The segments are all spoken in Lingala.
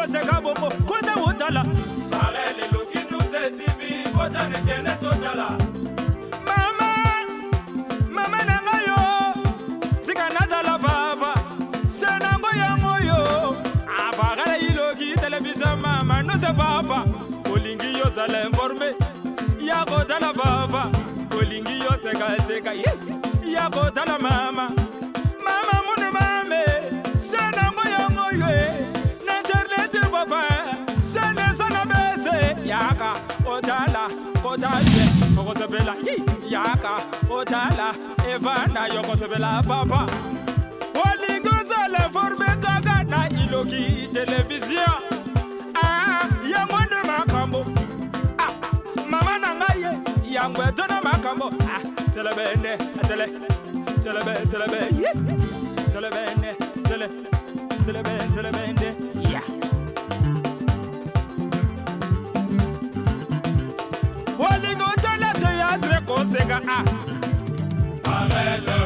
seka bombo kota utala Parele loki nous etibi kota nekene totala Mama nangayo sika nadala baba Senango yangoyo Abagala iloki television mama no se baba Olingi yo zala informe Ya kota la baba Olingi yo seka Ya kota la mama munu mame Senango yangoyo N'internet baba Sene sana bese Yaka kotala kotaje Okosebela Yaka kotala Evana yokosebela papa Waligoza le forme kagana iloki television Yangwende makambo Mama nangaye Yangwetona makambo Telebene Telebene Yeah Waligoza le théâtre kosega Parele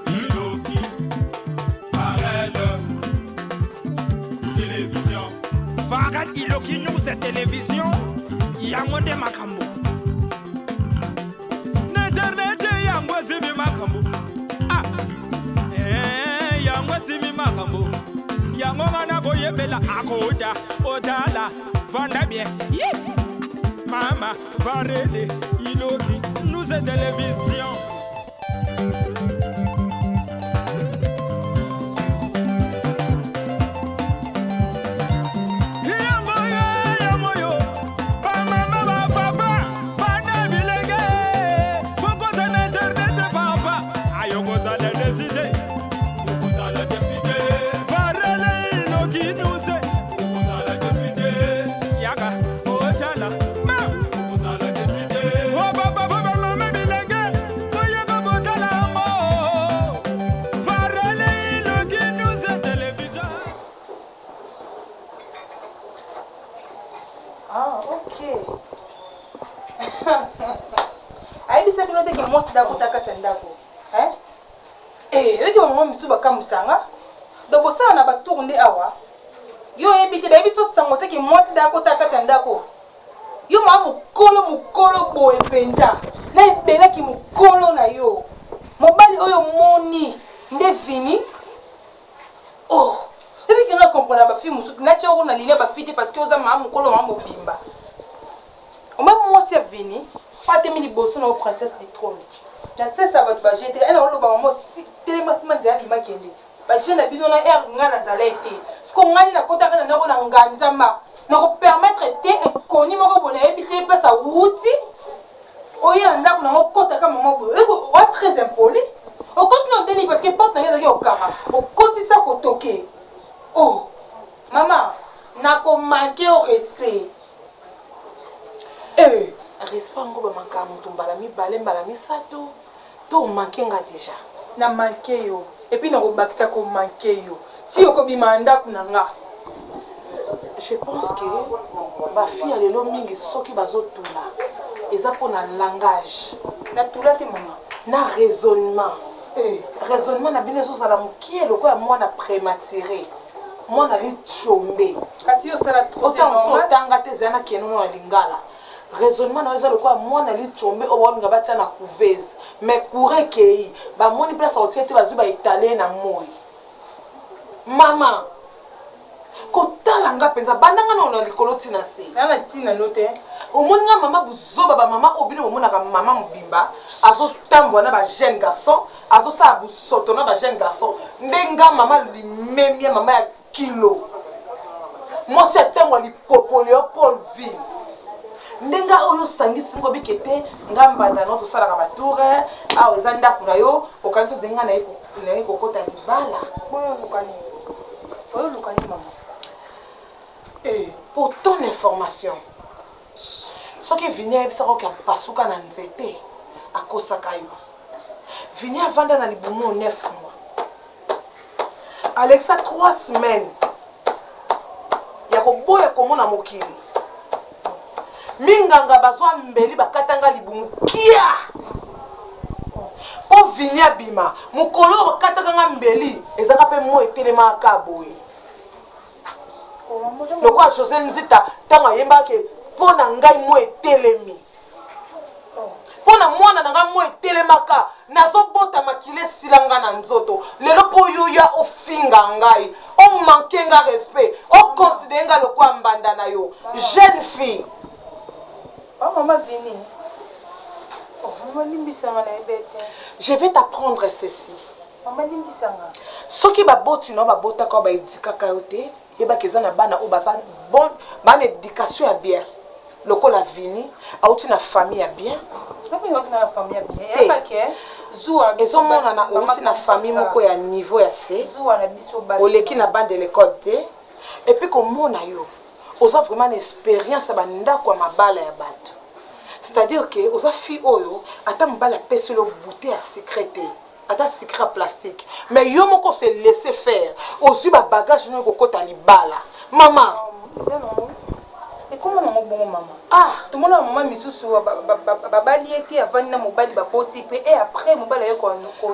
iloki Parele télévision Fagat iloki nous cette télévision Yangwende makambo N'internet yangwesibi makambo Yangwesibi makambo Yangongana boyebela akoda Odala Vanda bien Mama Varele iloki nous cette télévision Musanga donc ça na ba tourner awa yo ebité ba biso sango te ki mwasi da kota kata ndako yo ma mukolo boye penda na ebela ki mukolo na yo mobali oyo moni nde fini oh ebi ki na comprendre ba fille musuki na tchoko na ligne ba fille parce que oza ma mukolo ma mobimba o même mwasi vini pas te mini bosso na princesse du trône na sesa ba ba jete elle on ba mo tellement si manzi ali makende ba jeune bino na air ngana zalete ce qu'on ngani na kota kana na nganzama na ko permettre te koni moko bona ebité pa sa wuti oya ndako na kota kama moko o très impoli o continue teni parce que porte na ngeza ke okama o kotisa ko toke oh maman na ko manquer au respect respect ngo ba makamu tumbala mi bale mbala mi sato to manquer nga déjà na manquer yo et puis na ko bakisa ko manquer yo si ko bimanda kuna nga je pense que ba fille alelo mingi soki bazotula eza pona langage na tula te maman na raisonnement raisonnement na bino ezozala mokie lokola mwana prématuré mwana lichombe kasi yo sala trop autant otanga te ezala na kenono na lingala raisonnement na eza lokola mwana lichombe oyo baminga batia na couveuse mais courant kei ba moni place otie te bazwi ba étaler na moi mama kotala nga penza bandanga na likolo tina se na tina note omoni nga mama buzoba ba mama obino omonaka mama mobimba azotambola na ba jeune garçon azosala busoto na ba jeune garçon ndenga mama limemia mama ya kilo mosi atango lipopolio Paul ville ndenga oyo sangisi ngo bikete ngamba na to sala ka batoure awo eza ndako na yo okanzo zenga na eko kota libala oyo lukani mama pour ton information soki vini ayebisaka oki apasuka na nzete akosaka yo vini avanda na libumu 9 mois alexa 3 semaines ya koboya komona mokili minganga bazwa mbeli bakatanga libumu kia po vini abima mokolo bakataka nga mbeli ezaka pe mo etelemaka boye Lokola José Nzita tanga yemba ke pona ngai mo etelemi. Pona mwana nanga mo etelemaka nazobota makile silanga na nzoto. Lelo po yo ya ofinga ngai. O manque nga respect. O considérer nga lokola mbanda na yo. Jeune fille. Oh maman Vini. Oh maman limbisanga na ebete. Je vais t'apprendre ceci. Maman limbisanga. Soki baboti no babota ko ba edikaka yo te. Yeba kezana bana o basa bon bana éducation ya bien. Lokola Vini auti na famille ya bien. Maman yo na famille ya bien. Ya ke zuwa ezo mona na auti na famille moko ya niveau ya C. Zuwa na biso basi. Oleki na bande de l'école te. Et puis comme mona yo oza vraiment une expérience ba ndako ya mabala ya bato. C'est-à-dire que oza fi oyo ata mbala pesi lo bouteille ya secrété. Ata secret plastique. Mais yo moko se laisser faire. Ozu ba bagage no ko kota libala. Maman. Et comment on bon maman? Ah, tout le monde a maman misusu babali était avant na mobali ba poti pe et après mobali yo ko.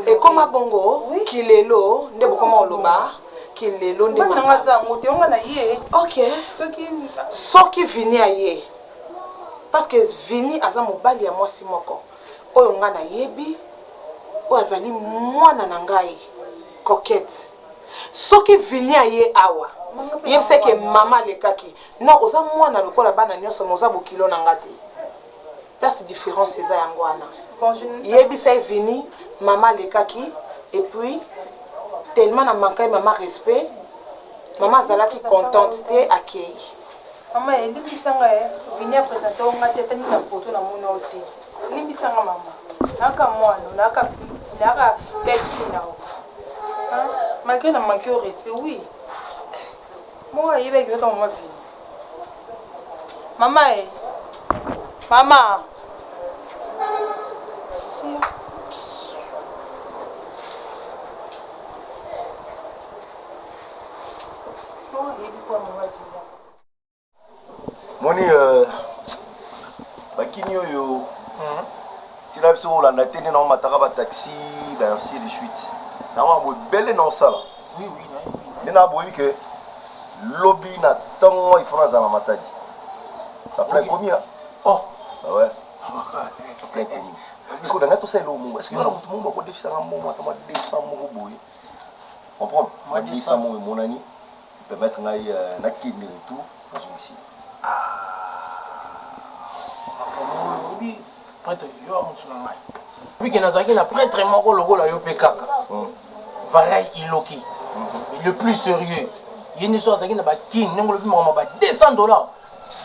Et comment bongo kilelo nde bokoma oloba kilelo nde maman ngaza ngote on na ye. OK. Soki Vini aye. Parce que Vini aza mobali ya mwasi moko. Oyo nga na yebi. Oyo azali mwana na ngai. Coquette. Soki Vini aye awa. Yem se que maman lekaki. Non, oza mwana lokola bana nyonso moza bokilo na ngati. Là c'est différent c'est ça yango wana. Bon je yebi sa Vini, maman lekaki et puis tellement na manqué maman respect. Maman zalaki contente te accueilli. Maman limbisanga Vini a présenté on a tête na photo na mona oté. Limbisanga maman. Naka mwana, naka belle fille na. Hein? Malgré la manqué au respect, oui. Moi, il va y avoir maman Vini. Maman, maman. Moni bakini oyo tina biso olanda te nde na mataka ba taxi ba ainsi de suite na wa bo belle na osala oui nde na boyi ke lobby na tango ifana za na matadi la plein combien oh ah ouais plein combien est-ce que dans tout ça lo mo est-ce que y a mutu mo ko defisa nga mo matama 200 mo boyi comprendre ma 200 mo monani permettre ngai na kindi tout dans ici prêtre yo amusuna ngai wiki nazaki na prêtre moko lokola yo pe kaka pareil iloki le plus sérieux yeni so azaki na bakini ndenge lobi mama ba $200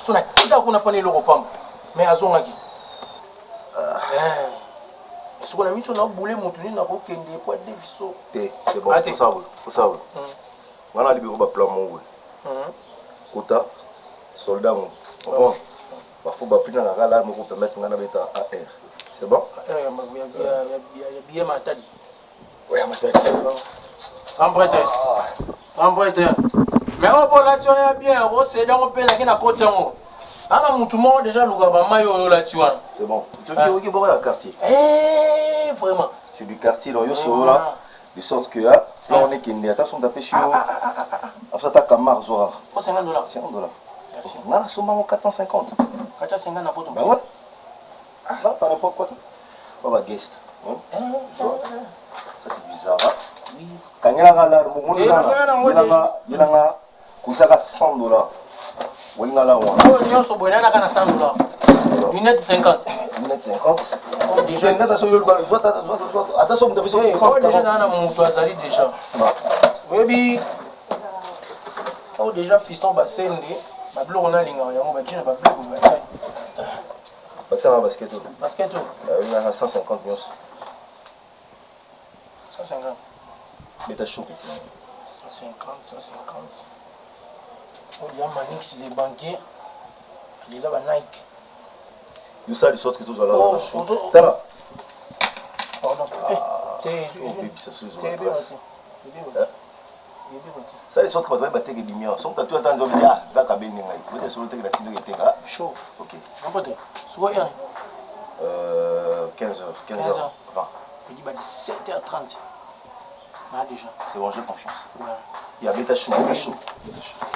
so na kita kuna pani loko pamba mais azongaki soko na miso na boule mutu ni na ko kende po de biso te c'est bon pour ça wana libero ba plan mo kota soldat mo bon ba faut ba pina la gala mo ko permettre ngana beta AR c'est bon bien matadi ouais matadi emprunteur mais on peut la tirer bien on c'est donc on peut la na côté ngo ana mutu mo déjà luka ba mayo la tiwana c'est bon c'est qui bon la quartier vraiment c'est du quartier là yo sur là de sorte que là on est qui attention taper sur après ta camar zora pour $50 $50 merci on a seulement 450 450 na poto bah ouais là t'as n'importe quoi on va guest ça c'est du Zara oui kanyala gala mo zana yelanga kusaka $100 wala la wa oh nyonso boyana na kana $100 minute 50 minute 50 déjà nada so yolba attention vous devez se prendre déjà na mutu azali déjà webi oh déjà fiston basende ba bloko na linga yango ba tshina ba bloko ba ça va basket il a 150 millions 150 mais t'as chaud ici 150 il y a Manix les banquiers il est là Nike you ça de sorte que tous là oh là pardon ça ça de sorte que tu vas battre des lumières sont tu attends de dire va ka beni ngai vous êtes sur le terrain de la télé chaud OK n'importe soit 15h 20 il dit 17h30 ah déjà c'est bon j'ai confiance ouais il y a bêta chaud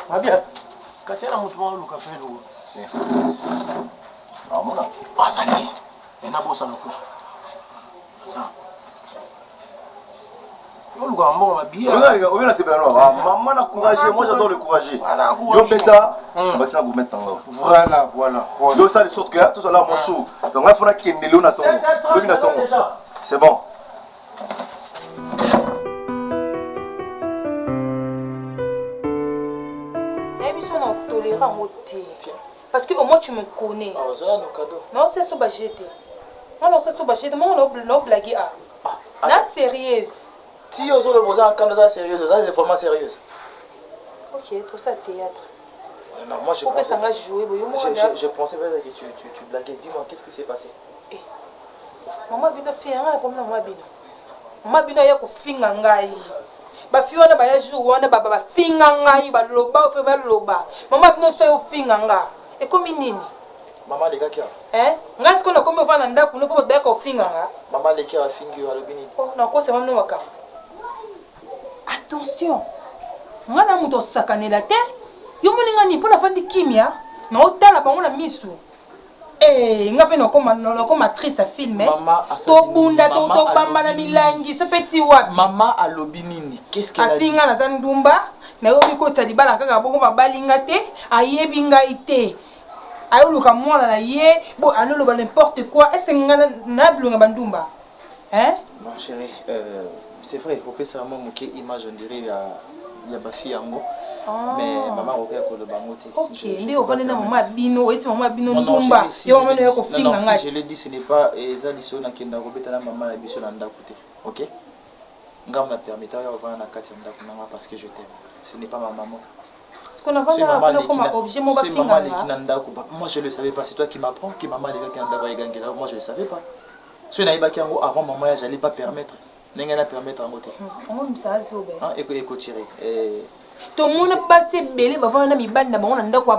ah bien Kasi na mutu mwa luka fe lo. Ah mona. Azali. Et na bossa na fu. Ça. On luka mbo ma bien. On vient c'est bien là. Maman a courageux, moi j'adore le courageux. Yo beta, on va ça vous mettre en haut. Voilà, voilà. Yo ça de sorte que tout ça là mon show. Donc il faudra qu'il y ait na ton. C'est bon. Parce que au moins tu me connais. Ah, ça nos cadeaux. Non, c'est ça bajete. Non, c'est ça bajete. Moi on blaguer ah. La sérieuse. Si on le besoin quand ça sérieux, ça c'est vraiment sérieux. OK, tout ça théâtre. Non, moi je pensais je pensais que tu blaguais. Dis-moi qu'est-ce qui s'est passé? Maman bino fianga comme maman bino. Maman bino ya ko finga ngai. Ba fi wana ba ya jour wana ba finga ngai ba loba fe ba loba. Maman bino so yo finga nga. E komi nini? Maman les gars qui Ngai siko na komi vana ndaku no po ba ko finga nga. Maman les qui a fingi wa lobini. Oh na ko se mamno waka. Attention. Ngana muto sakanela te. Yo moninga ni pona fandi kimia na otala bango na misu. Ngape noko matrice à filmer. Maman to bunda to bamba na milangi ce petit wapi. Maman a lobinini. Qu'est-ce qu'elle a dit? Afinga na zandumba na yo biko tadi bala kaka bongo ba balinga te ayebi ngai te. Ayo luka mwana na ye bo anolo ba n'importe quoi. Est-ce ngana na blunga bandumba? Mon chéri, c'est vrai, faut que ça vraiment moquer image on dirait il y a ba fille yango. Mais maman regarde le bangoté. OK, ndio vana na mama bino, esi mama bino ndumba. Yo mama na ko finga ngati. Si je le dis ce n'est pas ezaliso na kenda ko beta na mama na biso na ndako te. OK? Ngam na permettre ya vana na kati ya ndako nanga parce que je t'aime. Ce n'est pas ma maman. Parce qu'on a vana comme objet mo ba finga. Maman les qui na ndako. Moi je le savais pas, c'est toi qui m'apprends que maman les gars qui na ndako egangela. Moi je le savais pas. Si na ibaki yango avant maman j'allais pas permettre. Nenga na permettre en côté. On msa zobe. Écoute tirer. To mona base belé bavana mibali na bango na ndako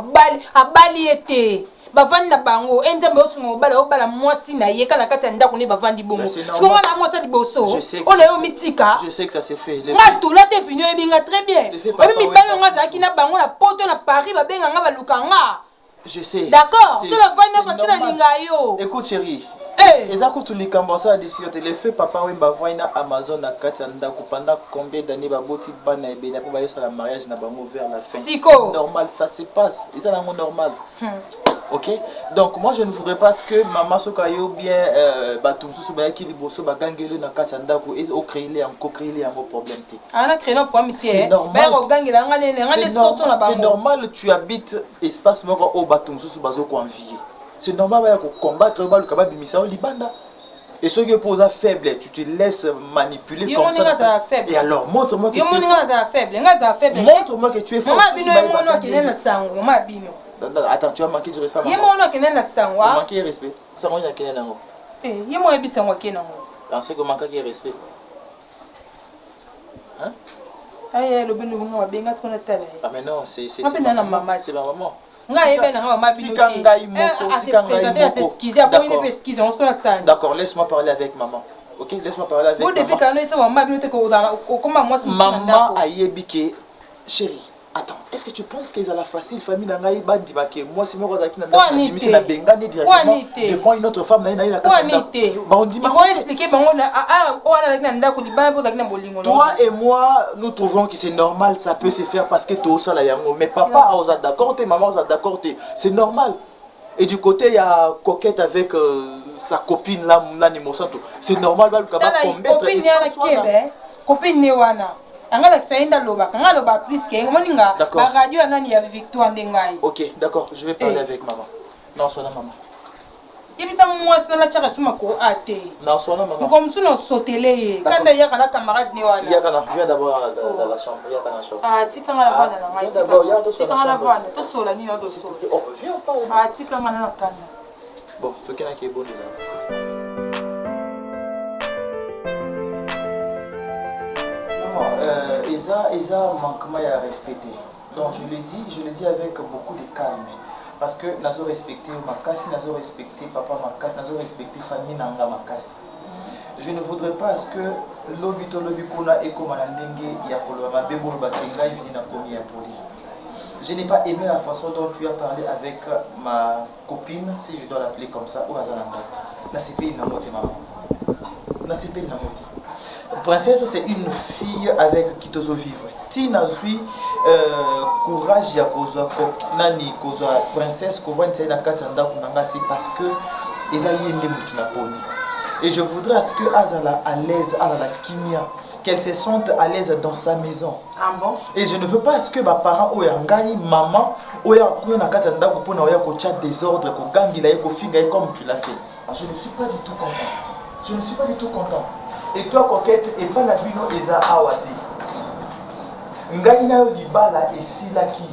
abali ete bavanda bango enzambe osunga obala mwasi na ye kana kati ya ndako ne bavandi bongo siko wana mwasa liboso ona yo mitika. Je sais que ça s'est fait. Nga tout là t'es venu ebinga très bien. Obi mibali nga zaki na bango na poto na Paris babenga nga balukanga. Je sais. D'accord. Tu la vanda parce que na linga yo. Écoute chérie. Ezako tulikambosa discuter le fait papa wemba voina Amazon na kati ndako pendant combien d'années baboti bana ebena pour bayo la mariage na bango vers la fin. C'est normal, ça se passe. Et ça c'est normal. OK? Donc moi je ne voudrais pas que maman sokayo bien batumsusu ba ki liboso ba gangelo na kati ndako et au créer les un problème té. Ana créer un problème té. Ba ko gangela ngane ngane soso na bango. C'est normal tu habites espace moko au batumsusu bazo ko envier. C'est normal de combattre le kabab bimisa libanda. Et ceux qui posent faible, tu te laisses manipuler comme ça. Et alors montre-moi que tu es faible. Montre-moi que tu es fort. Attends, tu vas manquer de respect. Manquer de respect. Ça moi il y a nango. Dans ce que manquer de respect. Hein? Ah mais non, c'est ma maman. D'accord, laisse-moi parler avec maman. OK, laisse-moi parler avec maman. Maman a yebike chérie. Attends, est-ce que tu penses qu'ils ont la facile famille d'Angaï Bandibake? Moi, c'est moi qui suis na Bengani directement. Je prends une autre femme. Toi et moi, nous trouvons que c'est normal, ça peut se faire parce que tu es au salaire. Mais papa a d'accord, maman a d'accord, c'est normal. Et du côté, il y a coquette avec sa copine là, c'est normal. Copine Angala sainda loba, kanga loba plus que moninga ba radio nani ya Victoire Ndengai. OK, d'accord, je vais parler avec maman. Non, soit la maman. Yebisa mwasi na tchaka suma ko ate. Non, soit la maman. Comme tu no sotele, kanda ya kana camarade ni wana. Ya kana, viens d'abord dans la chambre, ya kana chambre. Ah, tika ngala bana na ngai. D'abord, ya to tika ngala bana, to sola ni yodo. Oh, viens pas. Ah, tika ngala na kanda. Bon, c'est quelqu'un qui est bon là. Isa manquement à respecter. Donc je le dis avec beaucoup de calme. Parce que nous avons respecté Makassi, nous avons respecté papa Makassi, nous avons respecté famille Nanga Makassi. Je ne voudrais pas que l'obito l'obikuna et comme un dengue ya koloma bebo bakenga vini na komi ya poli. je n'ai pas aimé la façon dont tu as parlé avec ma copine, si je dois l'appeler comme ça, ou Azananga. Nasipé Namote, maman. Nasipé Namote. Princesse, c'est une fille avec qui tu veux vivre. Tina Zui, courage ya kozwa nani kozwa princesse ko vendre na katanda kunanga, c'est parce que ezali yende mutu na poni. Et je voudrais à ce que Azala à l'aise, Azala kimia, qu'elle se sente à l'aise dans sa maison. Ah bon? Et je ne veux pas à ce que ma parent oya ngai maman oya kuna na katanda ko pona oya ko chat désordre ko gangila ko finga comme tu l'as fait. Je ne suis pas du tout content. Je ne suis pas du tout content. Et toi coquette et pas la bino eza awati. Ngai na yo libala esilaki.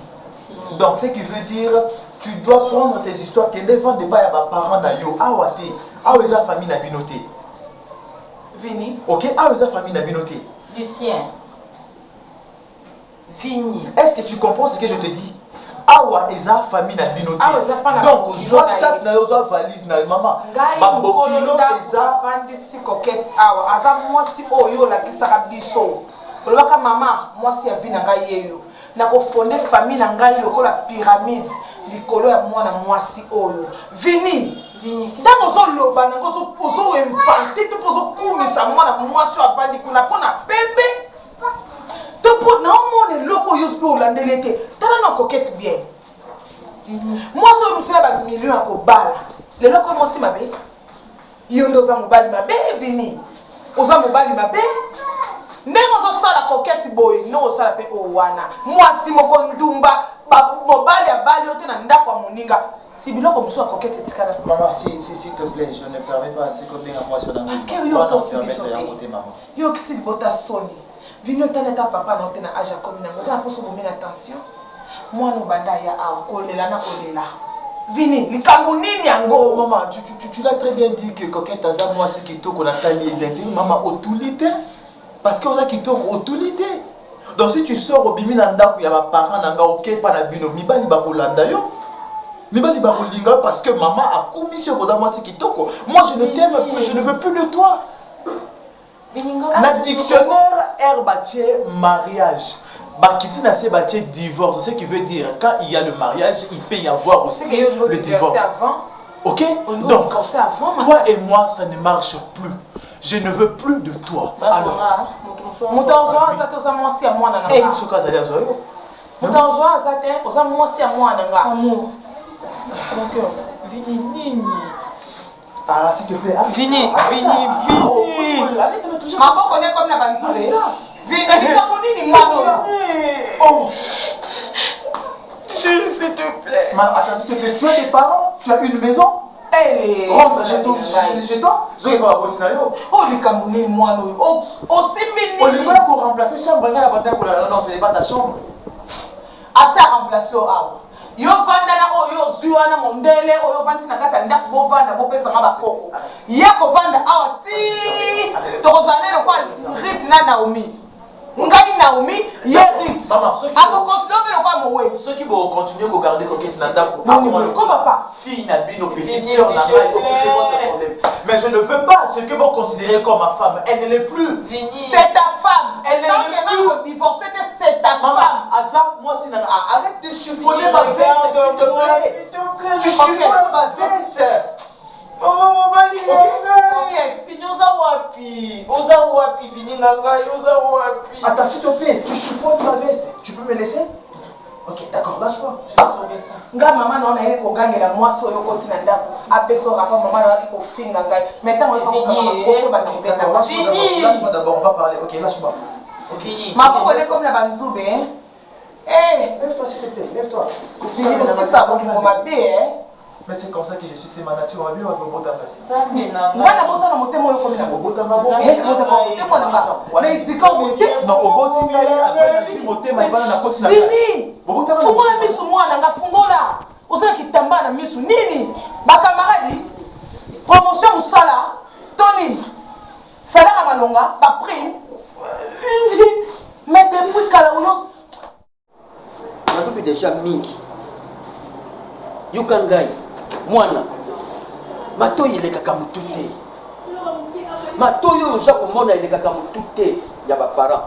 Donc ce qui veut dire tu dois prendre tes histoires que les ventes de pas ya ba parents na yo awati. Aweza famille na binoté. Vini. OK, aweza famille na binoté. Lucien. Vini. Est-ce que tu comprends ce que je te dis? Awa eza famille na binoté. Donc soit sac na yo soit valise na maman. Ba bokilo eza vandisi coquette awa. Aza mwasi oyo la kisaka biso. Olobaka mama mwasi ya vina ngai yeyo. Na ko fonder famille na ngai lokola pyramide likolo ya mwana mwasi oyo. Vini. Ntango ozoloba nango ozoinvante to ozokumisa mwana mwasi avandi kuna mpona pembe to naomona eloko oyo olandeli te tala na coquette bien mwasi oyo mosala bamilio ya kobala leloko oyo mwasi mabe yo nde oza mobali mabe Vini oza mobali mabe ndenge ozosala coquette boye nde osala mpe oyo wana mwasi moko ndumba mobali abali yo te na ndako ya moninga. Si biloko muso a coquette etikala. Maman, s'il te plaît, je ne permets pas assez que bien à moi sur la parce que yo to sibisote. Yo kisi bota soni. Vino tana ta papa na tena aja comme na ngoza poso bomé attention. Moi no banda ya a kolela na kolela. Vini, likambo nini yango? Maman, tu l'as très bien dit que coquette aza moi c'est kitoko na tali bien. Maman otulité parce que oza kitoko otulité. Donc si tu sors au bimi na ndako ya ba parents nanga OK pas na bino mibali ba kolanda yo. Mibali ba kolinga parce que maman a commis sur vos moi c'est kitoko. Moi je ne t'aime plus, je ne veux plus de toi. Na dictionnaire herbaché mariage. Bakiti na se baché divorce, ce qui veut dire quand il y a le mariage, il peut y avoir aussi le divorce. OK? Donc toi et moi ça ne marche plus. Je ne veux plus de toi. Alors Mutanzwa zato za mwasi ya mwana nanga. Eh, soka zali azoyo. Mutanzwa zate oza mwasi ya mwana nanga. Amour. Mon cœur. Vini nini. Ah, s'il te plaît. Vini. Arrête de me toucher. Maboko ne comme na banzure. Vini likambo nini mwana. Oh. Chérie, s'il te plaît. Attends, s'il te plaît, tu as des parents, tu as une maison. Rentre chez toi. Je vais continuer. Oh, likambo nini mwana. Oh, osimbi On nini. va pour remplacer chambre. Non, ce n'est pas ta chambre. Asa remplacer awa. Yo vanda na oyo zuwana mondele oyo vandi na kati ndako bo vanda bo pesa ngaba koko. Ya ko vanda awa ti. Tozane lo kwa Rit na Naomi. Ngai Naomi ye Rit. Maman, ceux qui Abo considérer lo kwa mowe. Ceux qui vont continuer à garder coquette na ndako. Comment pas? Fille n'a bino petite sœur n'a pas OK, c'est votre problème. Mais je ne veux pas ce que vous considérez comme ma femme. Elle ne l'est plus. C'est ta femme. Elle ne l'est plus. Divorcer c'est ta femme. Azap, moi si arrête de chiffonner ma veste s'il te plaît. Tu chiffonnes ma veste. Oh, bali. Coquette. Vini oza wapi. Vini nanga oza wapi. Attends s'il te plaît, tu chiffonnes ma veste. Tu peux me laisser? OK, d'accord, lâche-moi. Nga mama na ona ile ko gangela mwaso yo koti na ndako. Apeso papa mama na waki ko finga ngai. Maintenant on va faire ba kibeta. Lâche-moi d'abord, on va parler. OK, lâche-moi. Fini. Maboko ne comme la banzube hein. Eh, lève-toi s'il te plaît, lève-toi. Fini aussi ça pour ma bé. Mais c'est comme ça que je suis, c'est ma nature. On va bien voir Bobota Ngati. Ngana bota na motema yo comme na Bobota Ngabo. Eh, bota na motema na ngata. Mais dika bote. Non, Boboti ngai après na suis motema ibana na koti na. Fini. Bobota Ngabo. Fungola misu mwana nga fungola. Osala kitamba na misu nini? Ba camarade. Promotion musala. Tony. Salaire malonga, ba prime. Mais depuis kala uno. Depuis déjà mingi. Yukangai. Mwana matoyi elekaka mutu te matoyi oyo oza komona elekaka mutu te ya baparent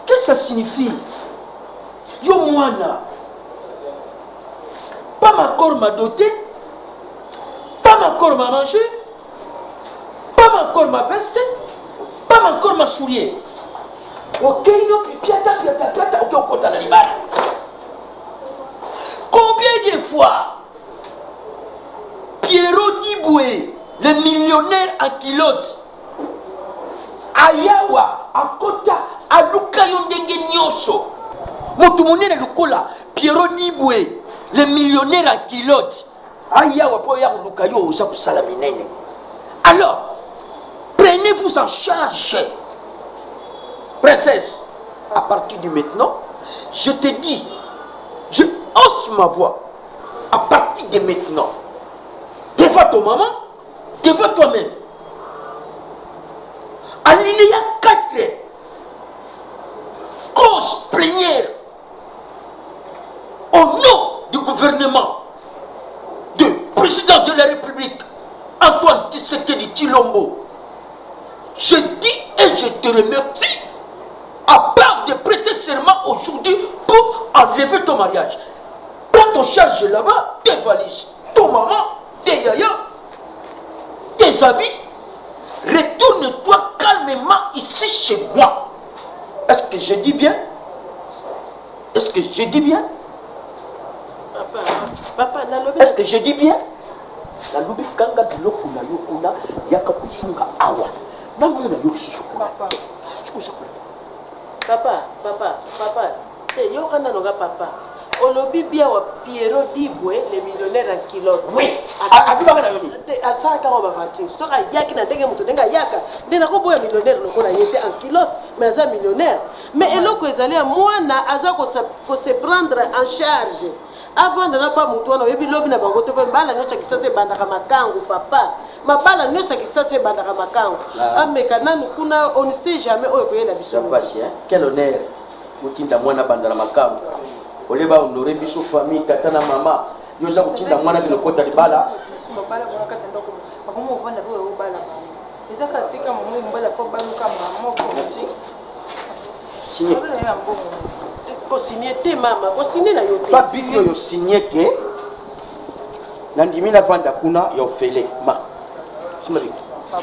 Qu'est-ce que ça signifie? Yo moana. Pas ma corps m'a doté, pas ma corps m'a mangé, pas ma corps m'a veste, pas ma corps m'a souillé. Ok, piata, ok, on compte à la libane. Combien de fois Pierrot Diboué, le millionnaire en kilote, Ayawa, à Kota, à Lukayondenge Nyosho, Motumone Lukola, Pierrot Diboué, le millionnaire en kilote, Ayawa, Poya Lukayo, Osaku Salaminene. Alors, prenez-vous en charge. Princesse, à partir de maintenant, je te dis, je hausse ma voix. À partir de maintenant, devant ton maman, devant toi-même. Alinéa 4, cause plénière, au nom du gouvernement du président de la République, Antoine Tshisekedi Tshilombo, je dis et je te remercie, à part de prêter serment aujourd'hui pour enlever ton mariage. Prends ton charge là-bas, tes valises, ton maman, tes yaya, tes habits. Retourne-toi calmement ici chez moi. Est-ce que je dis bien? Est-ce que je dis bien? Papa, est-ce que je dis bien? La lobi kanga biloko na yokuna yaka kusunga awa. Na mwana yokishukuna. Papa. Yo kana noga papa. Olobi bia wa Pierrot Diboué, le millionnaire en kilote. Oui. Abibaka na yoni. Atsa ka ba vati. Soka yaki na ndenge mutu ndenga yaka. Ndena ko boya millionnaire lokola yete en kilote, mais aza millionnaire. Mais eloko ezali mwana aza ko se prendre en charge. Avant de ne pas mouton, on a eu l'objet de bango. Bala nyosha kisase bandaka makangu papa. Mabala nyosha kisase bandaka makangu. Ah mais kana kuna on ne sait jamais oyo koyela biso. Quel honneur. Mutinda mwana bandala makangu. Oleba honorer biso famille tata na mama. Yoza mutinda mwana bilokota libala. Mabala bona katendo ko. Makomo vanda bo bala. Ezaka tika momo mbala fo baluka mama ko. Merci. Signé. Signé te mama, signé na yo te. Fa biki yo signé ke nandimina vanda kuna yo fele ma. Simali. Papa.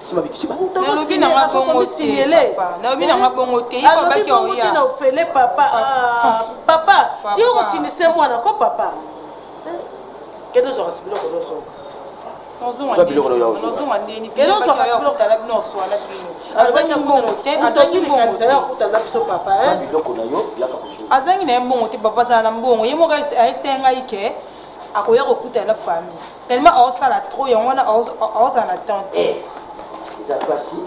Simali kisiba. Nalobi na ngabongo signélé. Nalobi na ngabongo te ipa baki o ya. Na fele papa. Papa, tu ko signé c'est moi na ko papa. Kedo zo rasibilo ko so. azangi na mbongo te papa za na mbongo ye moka ayisenga ike akoya kokuta la famille tellement osala trop yango na oza na tante eza pasi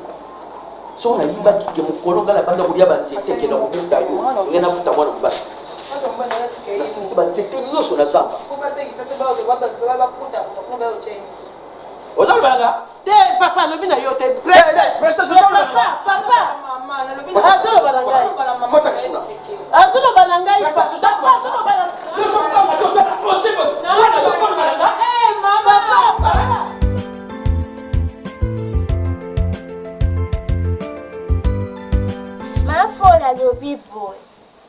so na liba kike mukolo ngala banda kulia banzete ke na kobuta yo ngena buta mwana mbala na sisi banzete nyosho na zamba Ozalbanga te papa lobi na yo te papa mama na lobi na azolo balanga kota kishuna azolo balanga papa azolo balanga yo so kama to ça possible na ko balanga mama ma fola lobi boy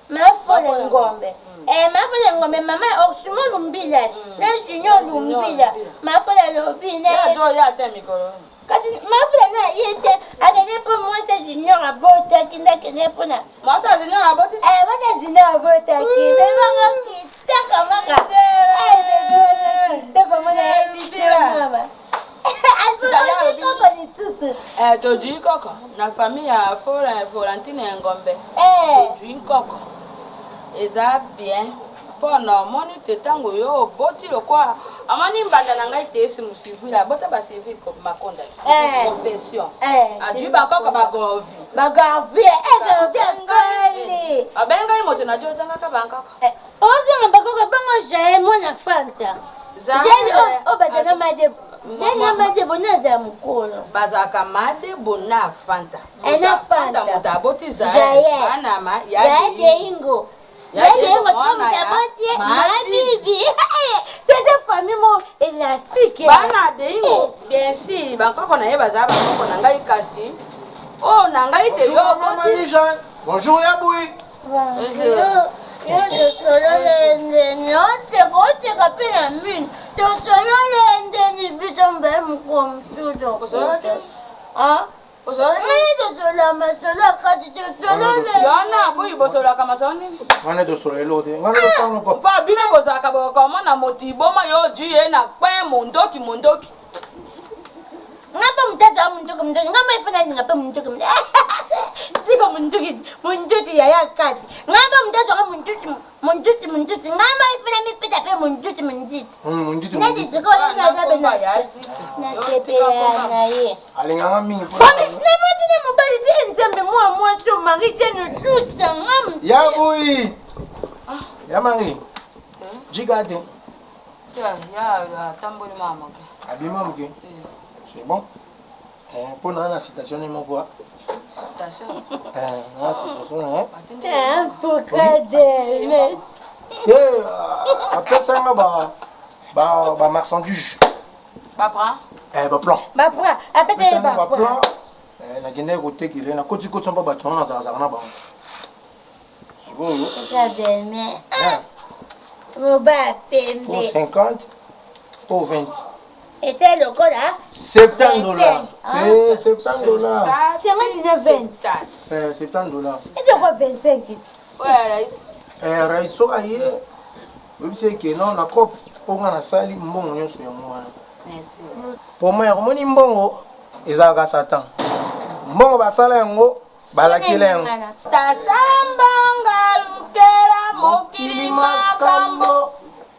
ma fola ngombe ma fola ngombe mama oksimo lumbila na junior lumbila ma fola lobi na yo ya te mikoro kasi ma fola na yete akene po mo se junior abota kinda kene pona ma sa junior abota wata junior abota kinda mama kita kama ka kita kama na ebitira mama todui koko na famille ya Florentine Ngombe todui koko eza bien mpona omoni te ntango yo oboti lokwa amoni mbanda na ngai te esi mosivile abota basivile makonda confession adui bakoko bagovi ngoli abengai moto na jo otangaka bankaka ozanga bakoko bango jaye mona fanta obadanga madebo Nena made bonada mukolo. Bazaka made bona fanta. Ena fanta mutaboti za. Bana ma ya deingo. Ya deingo mutaboti ma bibi. Tete famille mo élastique. Bana deingo. Bien si bakoko na ye bazaba bakoko na ngai kasi. Oh, Nangai, t'es là. Bonjour, Yaboui. Bonjour. Yo ngapa mtata munduku ngama ifuna ngapa munduku siko munduti ya yakati ngapa mtata munduti ngama ifuna mipita pe munduti nadi siko ina ngabe na nakepea na ye alinganga mingi na mati na mobali ti nzambe mwa to mari tenu tuta ngam Yaboui. Yamari. Jigade. Ya tamboli mama. Abima muke. C'est bon. Pour la citation de mon voix. Citation. Citation, hein. T'es après ça, bah marchandise. Bapra. Plan. Bapra. Après t'es plan. Na gende côté qui est na côté côté pas battre na za na ba. C'est bon. Regardez mais. Mon bas pembe. Pour 50 pour 20. Et c'est le code là? $70. $70. C'est moi qui n'ai 20. $70. Et c'est quoi 25? Ouais, Raïs soraye. Oui, c'est que non, la coupe pour la salle, bon, on est merci. pour moi, on est bon, ils ont Satan. Bon, va saler un mot, balakilem. Tasambanga lukera mokili makambo.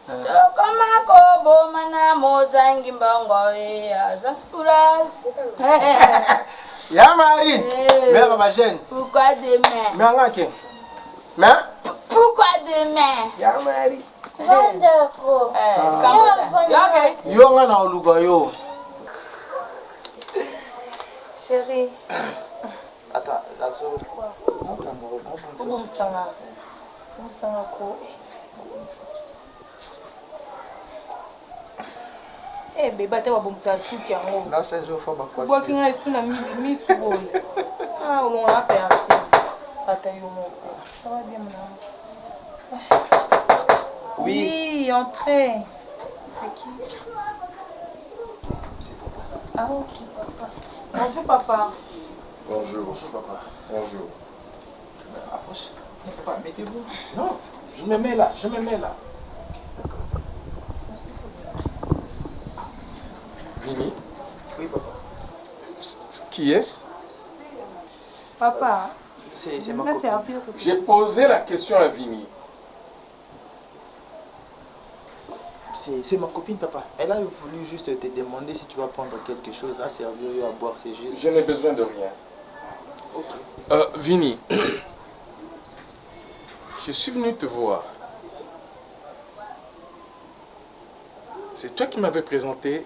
Tokoma kobo mana mozangi mbongo ya zaskuras. Ya Marie, mère ma jeune. Pourquoi demain? Mais ngake. Mais pourquoi demain? Ya Marie. Wonderful. Yo nga na oluga yo. Chérie. Attends, Lazo. Eh bébé, tu vas bomber suki yango. Là c'est jo forma quoi. Boki nga esu na mi subole. Ah, on a percé. Ata yo mon. Ça va bien mon amour. Oui, entrez. C'est qui? C'est papa. Ah OK, papa. Bonjour papa. Bonjour. Bonjour papa. Bonjour. Approche. Papa, mettez-vous. Non, je me mets là, Vini. Oui, papa. Qui est-ce? Papa. C'est ma copine. J'ai posé la question à Vini. C'est ma copine, papa. Elle a voulu juste te demander si tu vas prendre quelque chose à servir ou à boire, c'est juste. Je n'ai besoin de rien. Ok. Vini, je suis venu te voir. C'est toi qui m'avais présenté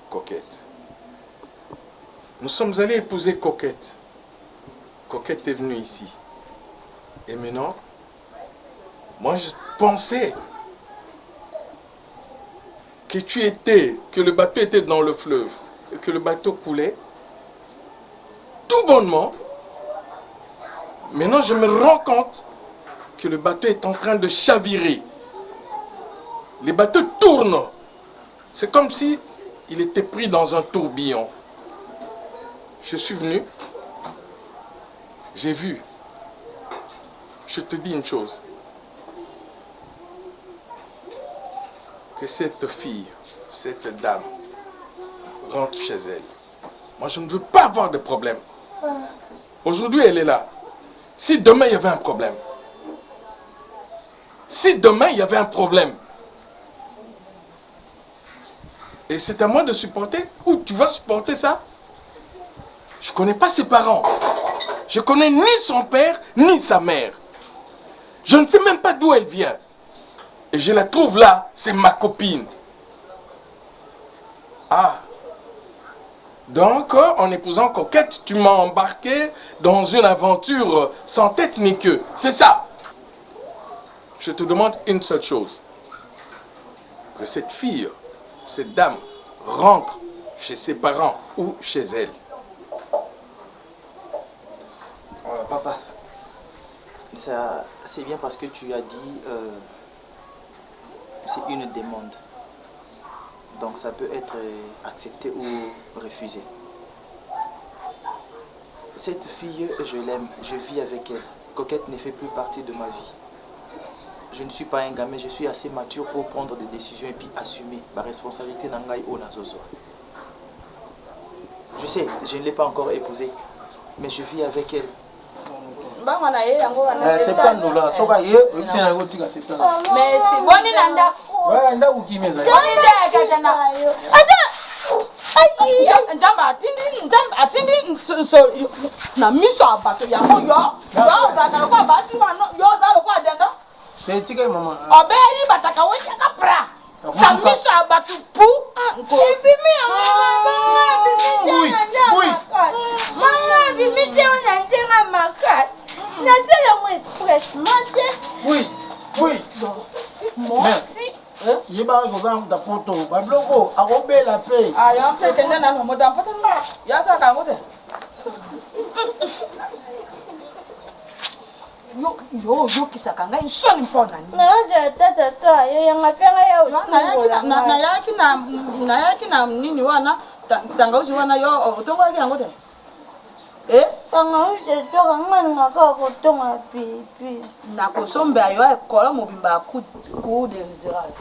Coquette. Nous sommes allés épouser Coquette. Coquette est venue ici. Et maintenant, moi je pensais que le bateau était dans le fleuve, et que le bateau coulait tout bonnement. Maintenant, je me rends compte que le bateau est en train de chavirer. Les bateaux tournent. C'est comme si il était pris dans un tourbillon. Je suis venu, j'ai vu. Je te dis une chose. Que cette fille, cette dame, rentre chez elle. Moi, je ne veux pas avoir de problème. Aujourd'hui, elle est là. Si demain, il y avait un problème. Si demain, il y avait un problème. Et c'est à moi de supporter. Ou tu vas supporter ça? Je ne connais pas ses parents. Je ne connais ni son père, ni sa mère. Je ne sais même pas d'où elle vient. Et je la trouve là, c'est ma copine. Ah. Donc, en épousant Coquette, tu m'as embarqué dans une aventure sans tête ni queue. C'est ça. Je te demande une seule chose. Que cette fille, cette dame, rentre chez ses parents ou chez elle. ça, c'est bien parce que tu as dit c'est une demande. Donc ça peut être accepté ou refusé. Cette fille, je l'aime, je vis avec elle. Coquette ne fait plus partie de ma vie. Je ne suis pas un gamin, je suis assez mature pour prendre des décisions et puis assumer ma responsabilité Nangai ou Nazozo. Je sais, je ne l'ai pas encore épousée, mais je vis avec elle. C'est pas nous là, c'est pas hier, c'est un gros tigre, c'est pas. Mais c'est bon, Nanda. Ouais, Nanda ou qui met ça? Njamba atindi na miso abato yango yo zaka kwa basi wana yo zalo kwa dendo c'est tika maman obeli bataka wesha kapra na miso abato pu anko ebimi mama bimite ona ndenga makati na sala mo express mate oui merci yeba ko ba ta poto ba bloko akobela pe aya mpe tenda na mo da mpata ya sa ka ngote yo kisaka ngai soni mpona ni na tata yo yanga fenga ya na yaki na nini wana tanga usi wana yo otongo yaki yangote tanga usi toka ngana ka ko tonga pipi na kosombe ayo ekola mobimba ku de reserve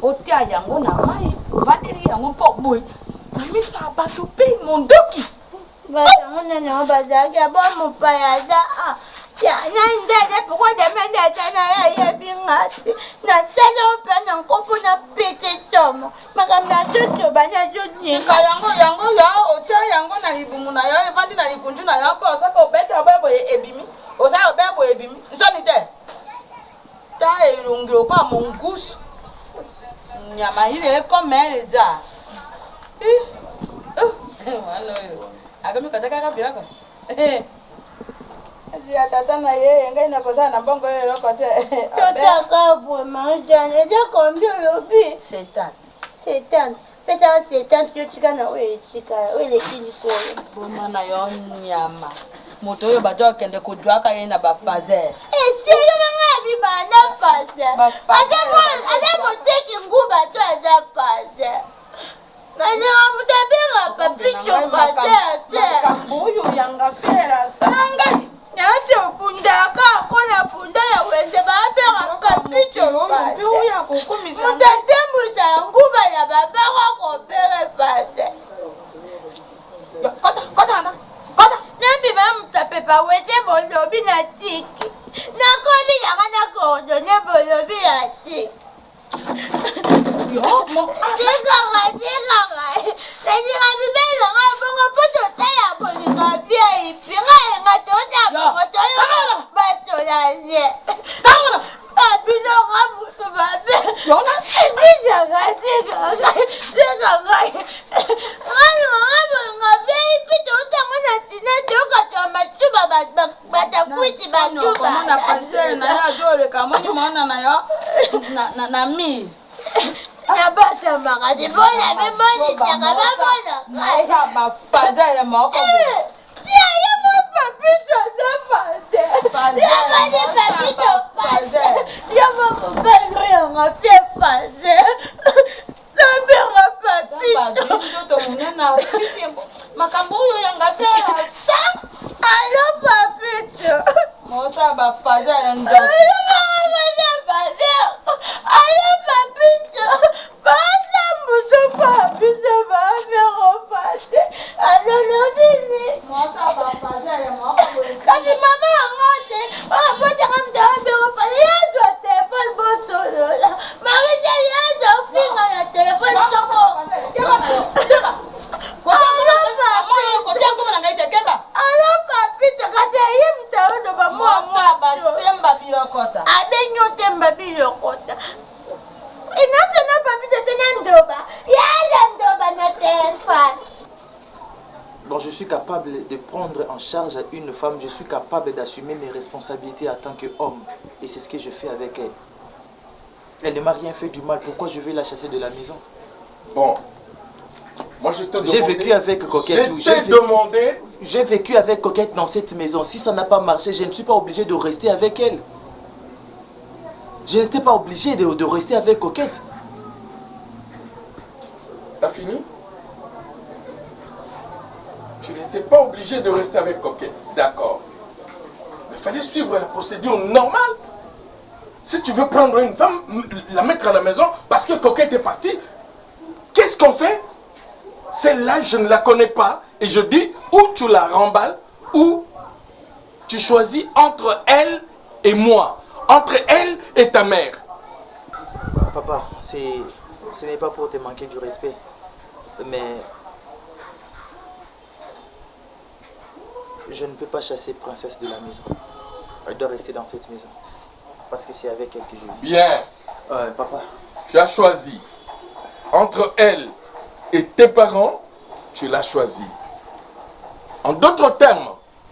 otia yango na mai vandeli yango mpo boye na miso ya bato mpe mondoki batango nene bazalaki aba mopaya aza nandele pourkoi demende atana ya yebingati nasala ope na nkopo na pete tomo makambo ya totoba sika yango ya otia yango na libumu na yo evandi na likunju na yo mpo osaka obeta obeboye ebimi osala obeboye ebimi nsoni te ta elongi okwa mongusu nyama ile ekomele za wana oyo akamikataka kabiraka ya tata na ye ngai nakozala na mbongo oyo eloko te totaka bwemajane eza kombi olobi setante pesaka setante yotika na oyo esika oyo eleki likolo boma na yo nyama moto oyo bato akende kodwaka ye na bafazer esili manga bibanda fazer aza moteki ngu bato aza fazer nalinga moto abenga papito fazer te makambo oyo yanga fera sangai nyati opundaka akona punda ya wende babenga papito moto atembusa nguba ya babaka kopere fazer nabiba mutape bawete bolobi na tiki nakobi yanga nakodone bolobi ya tiki nalinga bibelanga bongo mpo totala bolinga vieyipi ngayenga totabotoyo batolanie biloko mutu babe ngai bolinga vieyipi totango na tina tokatwa masuba batakwisi batomona pastere na yo azoleka moni mona na yo na mire nabatamaka libona bebonitaka babona bafazele moko tia ye mo papito aza faze yakani papito faze yo mo mobali oyanga fie faze tobenga papito makambo oyo yanga fera sang alo papito mosa bafazele ndo alo papito basa muso papito babero fate alolobini kasi mama yangote abotaka mtabero fate yazwa telefone bosolola marija yaza ofinga na telefone alo papito kasi aye mtaono bamosa basemba bilokota abenyote mbabilokota inasena papito tena ndoba yaza ndoba na telefone. Donc je suis capable de prendre en charge une femme, je suis capable d'assumer mes responsabilités en tant qu'homme. Et c'est ce que je fais avec elle. Elle ne m'a rien fait du mal, pourquoi je vais la chasser de la maison? Bon, moi je te demandé... J'ai vécu avec Coquette. Je t'ai demandé J'ai vécu avec Coquette dans cette maison. Si ça n'a pas marché, je ne suis pas obligé de rester avec elle. Je n'étais pas obligé de rester avec Coquette. T'as fini? Tu n'étais pas obligé de rester avec Coquette. D'accord. Mais il fallait suivre la procédure normale. Si tu veux prendre une femme, la mettre à la maison parce que Coquette est partie, qu'est-ce qu'on fait? Celle-là, je ne la connais pas. Et je dis, ou tu la remballes, ou tu choisis entre elle et moi. Entre elle et ta mère. Papa, ce n'est pas pour te manquer du respect. Mais je ne peux pas chasser Princesse de la maison. Elle doit rester dans cette maison. Parce que c'est avec elle que je vis. Bien. Papa. Tu as choisi. Entre elle et tes parents, tu l'as choisi. En d'autres termes,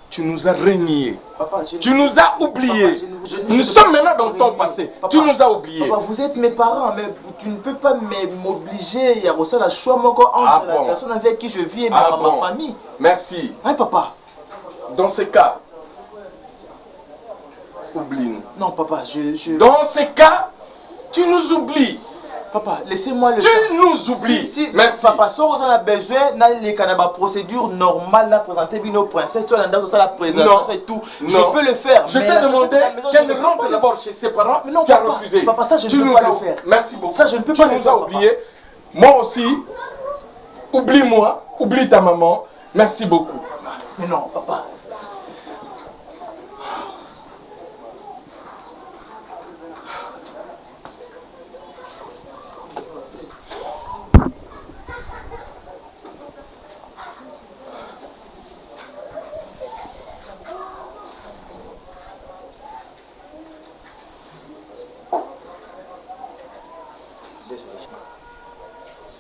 tu nous as reniés. Papa, tu nous as oubliés. Nous sommes maintenant dans ton passé. Papa, tu nous as oubliés. Papa, vous êtes mes parents, mais tu ne peux pas m'obliger à faire le choix entre la personne avec qui je vis et ma famille. Merci. Hein, papa? Dans ces cas, oublie-nous. Non, papa, Dans ces cas, tu nous oublies. Papa, laissez-moi le Tu nous oublies. Merci. Papa, si on a besoin, les procédure normale de présenter nos princesses, tu as la présentation et tout. Je peux le faire. Je t'ai demandé qu'elle rentre d'abord chez ses parents. Mais non, tu as refusé. Papa, ça, je ne peux pas le faire. Merci beaucoup. Ça, je ne peux pas le faire. Tu nous as oubliés. Moi aussi. Oublie-moi. Oublie ta maman. Merci beaucoup. Mais non, papa.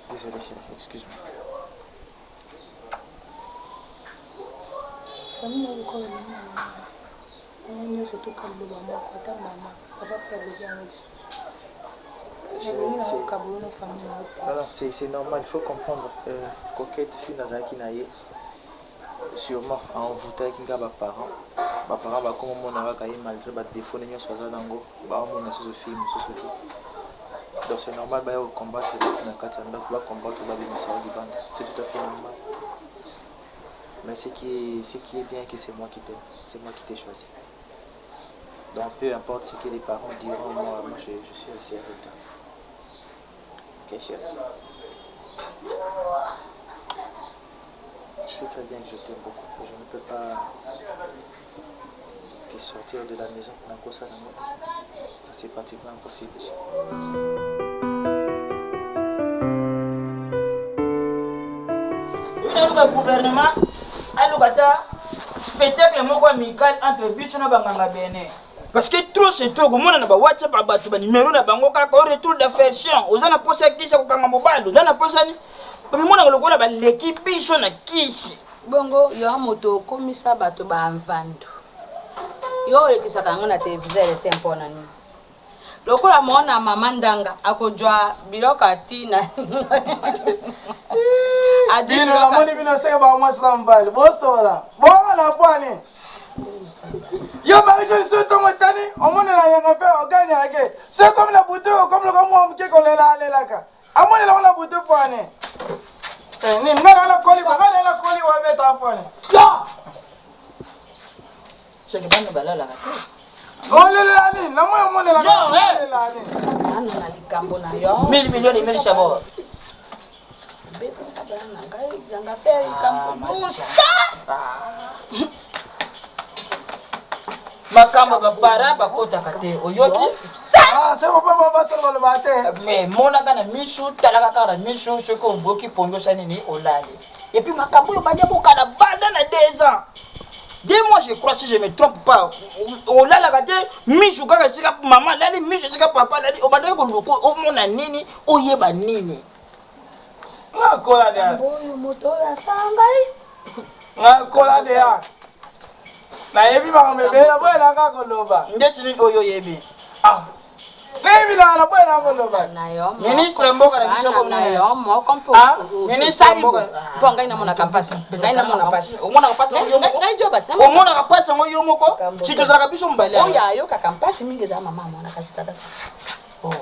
Désolé, chérie, excuse-moi. C'est normal, il faut comprendre. Coquette, fille Nazaki Naye, sûrement en envoûté avec mes parents. Mes parents, comme mon avocat, malgré les défauts, ils sont dans le film. Donc c'est normal de combattre les combattre c'est tout à fait normal. Mais ce qui est bien, que c'est moi qui t'aime, c'est moi qui t'ai choisi. Donc peu importe ce que les parents diront, moi je suis resté avec toi. Ok, chérie. Je sais très bien que je t'aime beaucoup. Je ne peux pas te sortir de la maison dans quoi ça. Ça c'est pratiquement impossible. Le gouvernement a le spectacle amical entre biso na banganga bene. Parce que trop c'est trop, comme on a WhatsApp à battre, numéro na bango kaka au retour d'affection. Aux ana posa kisa ko kanga mobile, aux ana posa ni. Mais mon ngolo kola ba l'équipe biso na kisi. Bongo yo moto komisa bato ba mvandu. Yo lekisa kanga na téléviseur le tempo na ni. Lokola mona mama ndanga akojwa biloko atina. Adino la moni bino seka ba mwasla mbali. Bosola. Bonga na pwani. Yo ba je so to motani, omone la yanga fe oganya lake. C'est comme la bouteille, comme le comme on ko lela ka. Amone la bouteille pwani. Ni ngana la koli ba ngana la koli wa beta pwani. Yo. Cheke bana balala ka. Olelani, na moyo mone la. Yo, olelani. Ana na likambo na yo. 1000 millions de 1000 chabo. Bebe sabana ngai yanga pe likambo. Makamba babara bakota kate oyoki. Ah, c'est papa solo bate. Mais mona kana mishu talaka kana mishu shoko mboki pongo chani ni olale. Et puis makambo yo banya bokana banda na 2 ans. Dis-moi, je crois, si je ne me trompe pas, on l'a la gâte, Michou, quand je maman, là, Michou, je papa, là, on va dire qu'on le coup, on a nini, on y est nini. Ah, quoi là, bon, moto, la sangai. Ah, quoi là, na yebi ba me be la boy la ka ko loba. Ndeti ni oyo yebi. Ah. Ministre mboka na biso ko na yo mo kompo. Ministre mboka. Po ngai na mona kampasi. Ngai na mona pasi. Omona kapasi yo moko. Ngai jobat. Omona kapasi ngo yo moko. Chito za biso mbale. Oya yo ka kampasi mingi za mama mona kasitata. Oh.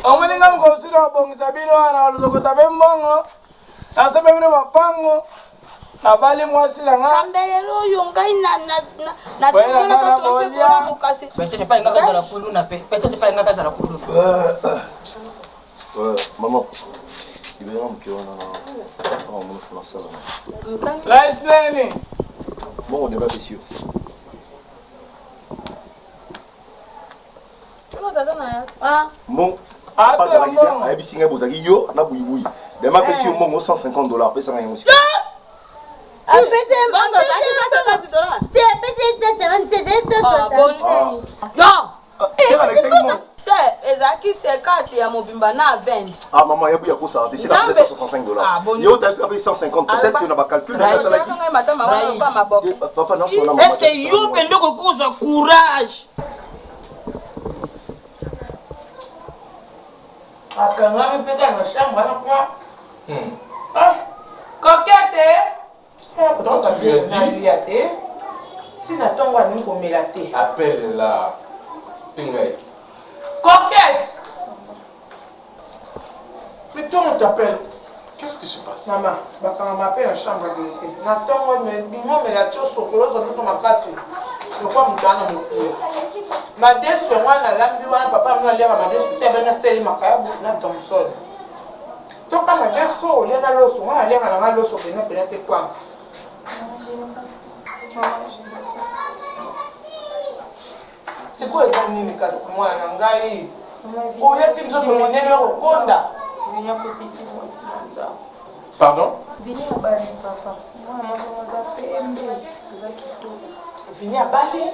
Omuninga ngosira bongisa bino ana luzokota bembongo. Nasabe mine mapango. Nabali mwasi la nga. Kambelelo yo ngai na tuna ka to pe pona mukasi. Peut-être pas ngaka za la kuluna pe. Peut-être pas ngaka za la kuluna. Maman. Il va me kiona na. On me fait ça là. La explain. Bon, on débat dessus. Ah. Mon. Pas ça la guitare. Ayebi singa bozaki yo na buyi. Dema pesi mo $150 pesa nga monsieur. Ezaki 50 ya mobimba na 20. Ah maman, il y a beaucoup ça. Ici, la pièce $165. Il y a autant de 150. Peut-être qu'il y a un calcul. Papa, non, est-ce que you peux cause courage? Ah, quand même, peut-être dans la chambre, quoi. Ah, coquette. Appelle-la. Coquette. Mais toi, on t'appelle. Qu'est-ce qui se passe? Maman, quand on m'appelle en chambre de vérité, j'attends, mais la chose sur le sol de ma classe. Je crois que je suis ma décision, moi, la lampe, papa, je vais aller à ma décision, je vais aller à ma caille, je vais tomber sol. Donc, quand ma décision, je vais aller à l'os, moi, je vais aller à l'os, je vais aller à quoi? C'est quoi ça, Nimikasi, moi, Nangai? Oh, il y a qui nous ont donné le Konda. Pardon? Venez à Bali, papa. Moi, Venez à Bali?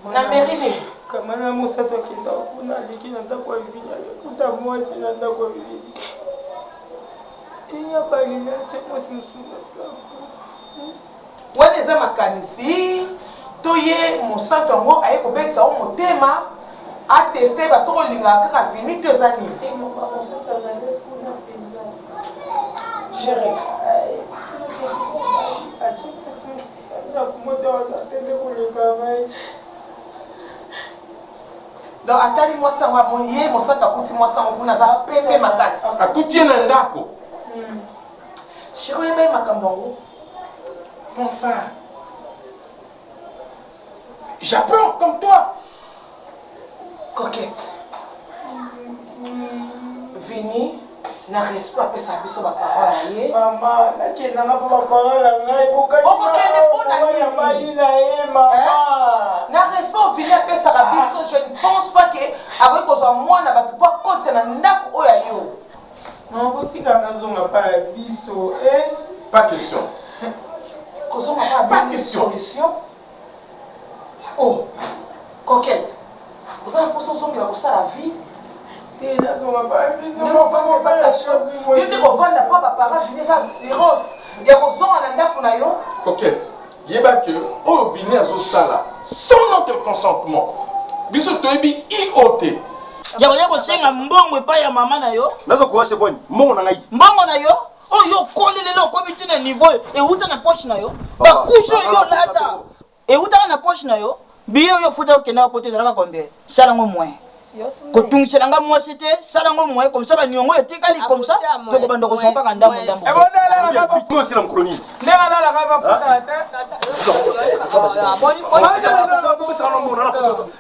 Na mairie. Kama na musa to kinda kuna liki na ndako vinya kuta mwasi na ndako vinya. Inya Bali na chemo sinsuna. Wana za makanisi toye musato ngo aye kobetsa o motema a tester ba soko linga kaka vini to zani. Jere. Donc atali moi ça va mon yé mo ça ta kuti moi ça on za pepe makasi. Akuti na ndako. Shiro yebe makambo. Enfin. J'apprends comme toi. Coquette. Vini na respect après ça biso ba parole yé. Maman, la qui na pas parole na ibuka. O ko kende pona Bali na e maman. Na respect vini après ça biso, je ne pense pas que avec ko moi na ba pas côté na ndako oya yo. Non, vous tika na zonga pa biso Pas question. Pas question. Oh, coquette. Vous avez l'impression que vous avez la vie. Vous avez pas parents venir ça cirrhose. Il y a besoin de Coquette. Yeba que oh vini à Zosala sans notre consentement. Biso toebi IOT. Ya ko senga mbongo pa ya mama na yo. Nazo ko se boni. Mbongo na ngai. Mbongo na yo. Oh yo kolelelo ko biti na niveau et uta na poche na yo. Ba kusho yo lata. Et uta na poche na yo. Biyo yo futa okena ko tezala combien? Sala ngo moins. Kotungisela nga moi c'était sala ngo moins comme ça ba nyongo etikali comme ça. To ko bando ko sonka kanda munda. E bonala la ba moi c'est la colonie. Ndela la ka ba futa te.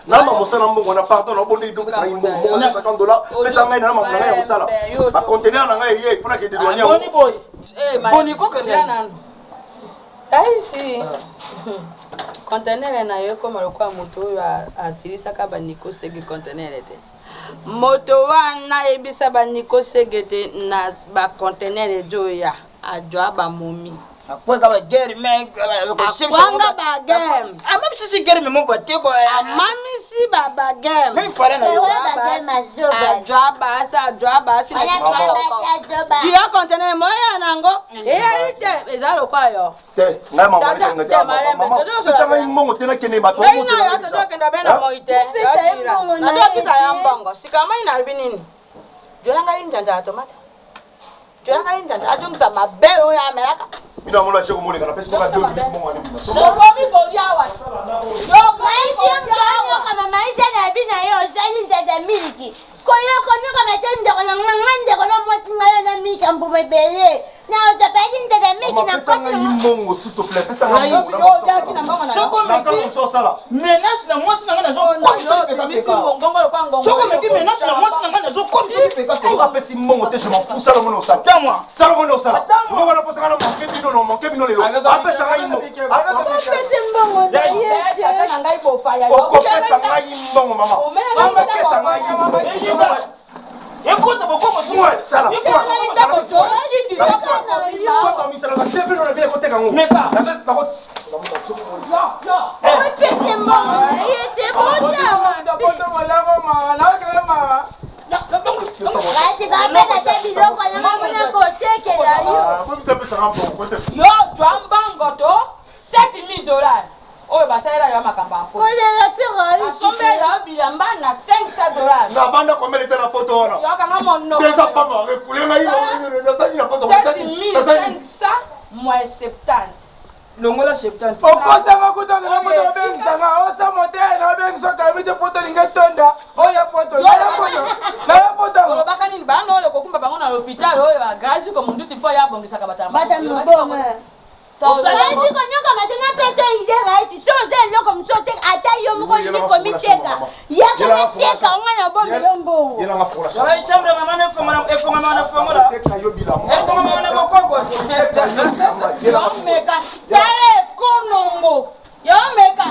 Na mama mosala mbongo na pardon na bondi donc ça mbongo $50 pesa ngai na mama na ngai ya mosala. Ba conteneur na ngai ye il faut que de douanier. Boni boy. Boni ko kana. Aïsi. Conteneur na yo comme kwa moto atirisa ka baniko sege conteneur ete. Moto wana ebisa baniko sege te na ba conteneur ejo ya ajo ba momi. Quoi comme guerre mec Akwanga ba game. Ah même si c'est guerre mais mon pote quoi. Ah mami si baba game. Même fallait na yo. Joba sa joba si. Tu as contenu moya nango. Hérité ezalo kwa yo. Te, ngai mama ngati mama. Sasa ngai mbongo tena kene bato. Ngai na yo to kenda bena moite. Na to pisa ya mbongo. Sikama ina albinini. Jona ngai njanja tomata. Jona ngai njanja ajungisa mabero ya melaka. Mina mola cheko mole kana pesa toka 2 minutes mbongo ani. Sokomi bodia wa. Yo Yo kama maisha na bina yo zani njanja miliki. Koyo kama tende kono ngande kono motinga yo na mika mbume bele. Na utapaki njanja miliki na pesa ngai mbongo s'il te plaît. Pesa ngai mbongo. Soko menace na mwasi na ngana zo Soko me dit menace na mwasi na ngana zo comme si tu fais quoi. Pourquoi pesi mbongo te je m'en fous ça le monde au sala. Attends-moi. Ça le monde au sala. Moi wana pesa ngana manquer bino no manquer bino lelo. Apesa ngai mbongo. Pesa mbongo na yeye. Ngai bo faya. Okopesa ngai mbongo mama. Okopesa ngai mbongo. Écoute, pourquoi moi suis ça là. Mais pas. Oh, bah ça là, il y a ma campagne. Assombela bilamba na $500. Na banda combien était la photo là? Il y a quand même mon Déjà pas mal, refoulé là, il a pas ça. 7500 moins 70. Longola 70. Okosa makuta na moto benga nga, osa moteur na benga so kamite photo lingetonda. Oya photo. La photo. Lo bakani bano lo kokumba bango na l'hôpital oyo ba gazi ko mundu tipo ya bongisa ka batama. Madame Mbongo. Kasi konyoka matena peto ide right so de loko msote ata yo mko ni komiteka yaka teka ngana bombe lombo yela nga fola ya chambre mama na fonga mama fonga teka yo bila fonga mama na kokoko yo meka tare konongo yo meka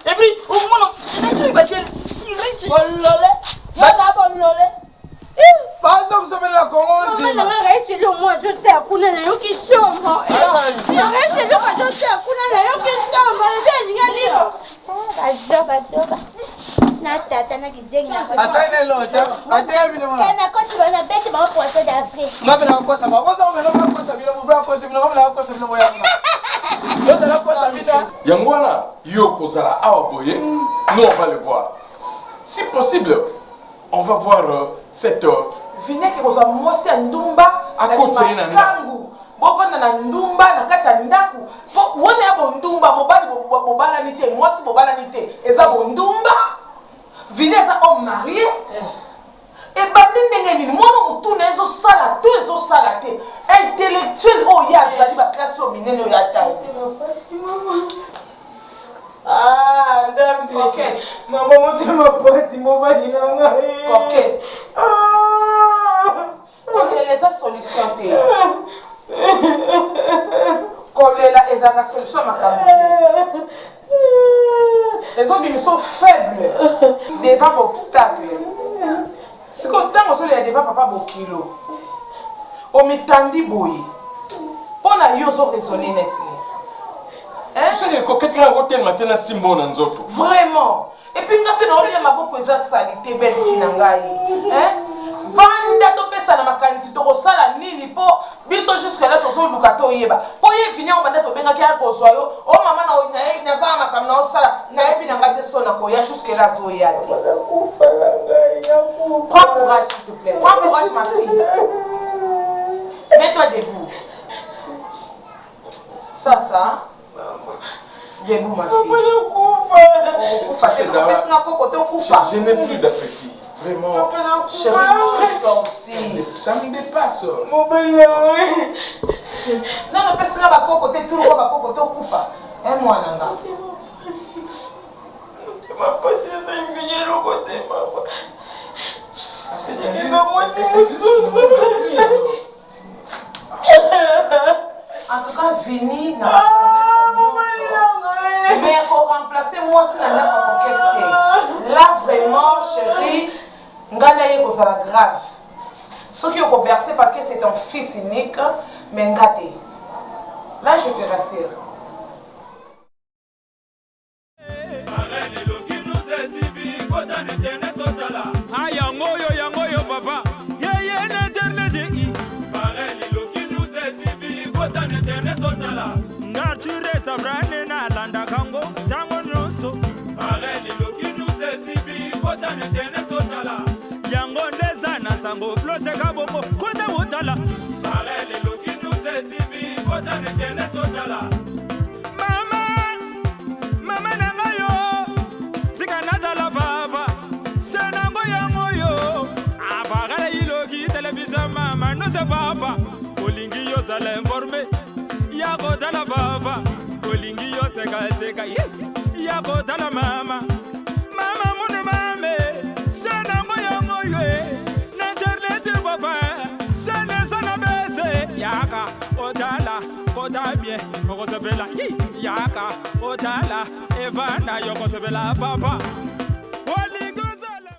et puis au moment là tu vas dire si riche bolole yo ta bolole Paso kusomela kongozi. Mama na reste le mois de ça kuna na yo kisomo. Na reste le mois de ça kuna na yo kisomo. Ndio badoba. Na tata na kizenga. Asaina lota. Atia bino mama. Kana koti bana bete ba poso d'Afrique. Mama na kosa ba. Kosa mama na kosa bila bubra kosa bila mama na kosa bila moya. Lota na kosa bila. Yangwana yo kozala awa boye. Nous on va le voir. Si possible, on va voir cette Vine ke kozwa mwasi ya ndumba akotse na ndangu bovanda na ndumba na kati ya ndaku po wona ya bondumba mobali bobala ni te mwasi bobala ni te eza bondumba vine eza homme marié et bande ndenge nini mwana mutuna ezosala to ezosala te intellectuel oyo azali baklase oyo minene oyo ataye Ah, dambi. Coquette. Maman monte ma pote, mon mari na ngai. Coquette. On est la solution te. Kolela ezaka solution makambo. Les hommes sont faibles devant l'obstacle. Si quand on est devant papa bokilo. On m'étendit boy. On a eu so raisonner nettement. Tu sais que Coquette là rotel maintenant simbo na nzoto. Vraiment. Et puis quand c'est dans ma beaucoup eza salité belle fille na ngai. Hein? Vanda to pesa na makanisi to kosala nini po biso jusque là tozo lukato yeba. Po ye fini on banda to benga kia ko soyo. O mama na za makamna na osala na yebi na ngate so na ko ya jusque là zo ya te. Prends courage s'il te plaît. Prends courage ma fille. Mets-toi debout. Ça. Debout ma fille. Je n'ai plus d'appétit. Vraiment. Chérie, mange-toi aussi. Ça me dépasse. Non, mais qu'est-ce que là, va côté tout le monde va côté au coufa. Et moi, Nanga. Tu m'as passé ça, il me vient le côté, maman. C'est moi, en tout cas, Vini n'a mais pour remplacer moi, c'est la coquette. Là, vraiment, chérie, Ngana est grave. Ce qui est conversé parce que c'est un fils unique, mais Ngate. Là, je te rassure. Yango papa. Yeye n'internet i. Pareli loki nous etibi kota n'internet totala. Nature sabrane na landa kango tango noso. Pareli loki nous etibi kota n'internet totala. Yango ndeza na sango bloche kabombo kota utala. Pareli loki nous etibi kota n'internet totala. Mama nangayo. Zika nadala baba. Shanango yango yo. Apagala iloki télévision mama no se papa. Olingi yo sala informé. Ya kota la baba. Olingi yo seka. Ya kota la mama. Mama mune mame. Shanango yango yo. N'internet papa. Shane sana bese. Yaka kotala. Kota bien. Koko sebela. Yaka kotala. Evana yo kosebela papa.